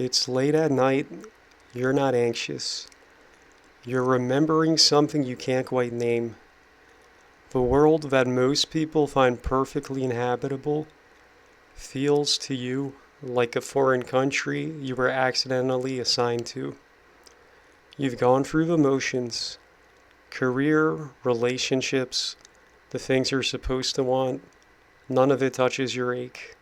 It's late at night. You're not anxious. You're remembering something you can't quite name. The world that most people find perfectly inhabitable feels to you like a foreign country you were accidentally assigned to. You've gone through the motions, career, relationships, the things you're supposed to want. None of it touches your ache.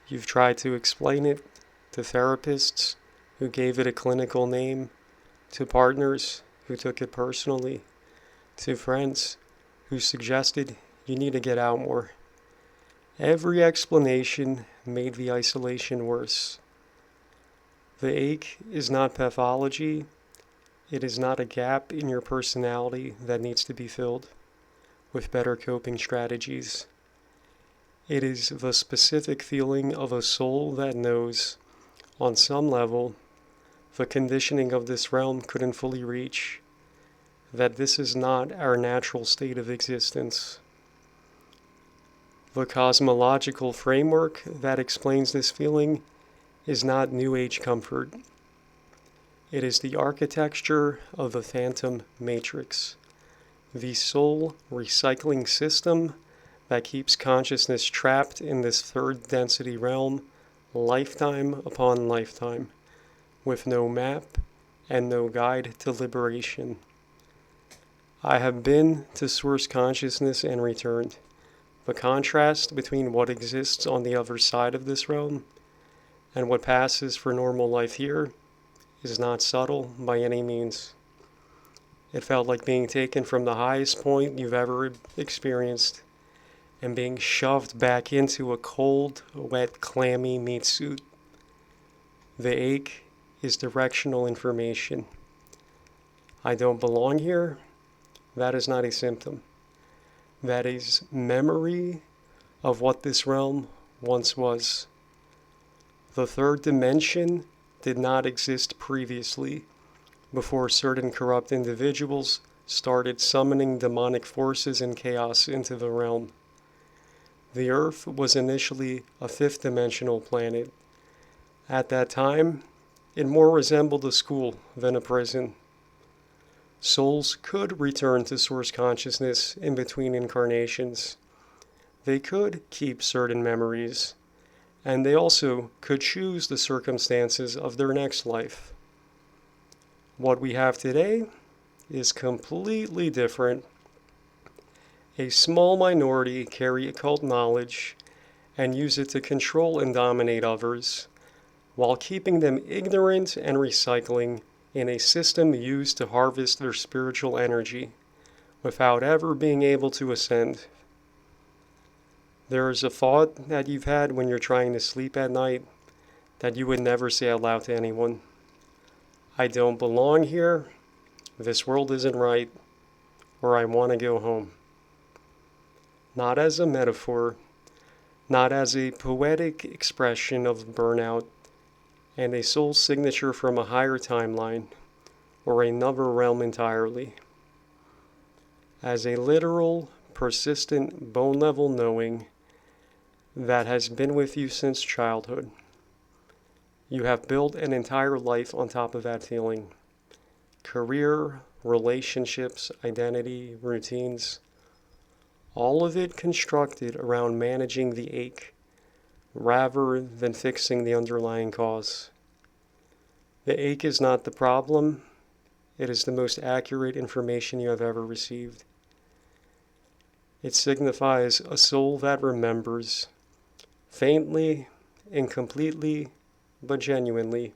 You've tried to explain it to therapists who gave it a clinical name, to partners who took it personally, to friends who suggested you need to get out more. Every explanation made the isolation worse. The ache is not pathology. It is not a gap in your personality that needs to be filled with better coping strategies. It is the specific feeling of a soul that knows, on some level, the conditioning of this realm couldn't fully reach, that this is not our natural state of existence. The cosmological framework that explains this feeling is not New Age comfort. It is the architecture of the phantom matrix, the soul recycling system that keeps consciousness trapped in this third density realm, lifetime upon lifetime, with no map and no guide to liberation. I have been to source consciousness and returned. The contrast between what exists on the other side of this realm and what passes for normal life here is not subtle by any means. It felt like being taken from the highest point you've ever experienced and being shoved back into a cold, wet, clammy meat suit. The ache is directional information. I don't belong here. That is not a symptom. That is memory of what this realm once was. The third dimension did not exist previously, before certain corrupt individuals started summoning demonic forces and chaos into the realm. The Earth was initially a fifth dimensional planet. At that time, it more resembled a school than a prison. Souls could return to source consciousness in between incarnations. They could keep certain memories, and they also could choose the circumstances of their next life. What we have today is completely different. A small minority carry occult knowledge and use it to control and dominate others, while keeping them ignorant and recycling in a system used to harvest their spiritual energy without ever being able to ascend. There is a thought that you've had when you're trying to sleep at night that you would never say aloud to anyone. I don't belong here, this world isn't right, or I want to go home. Not as a metaphor, not as a poetic expression of burnout and a soul signature from a higher timeline or another realm entirely. As a literal, persistent, bone-level knowing that has been with you since childhood. You have built an entire life on top of that feeling. Career, relationships, identity, routines, all of it constructed around managing the ache rather than fixing the underlying cause. The ache is not the problem. It is the most accurate information you have ever received. It signifies a soul that remembers, faintly, incompletely, but genuinely,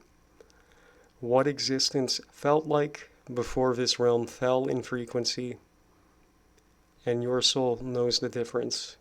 what existence felt like before this realm fell in frequency, and your soul knows the difference.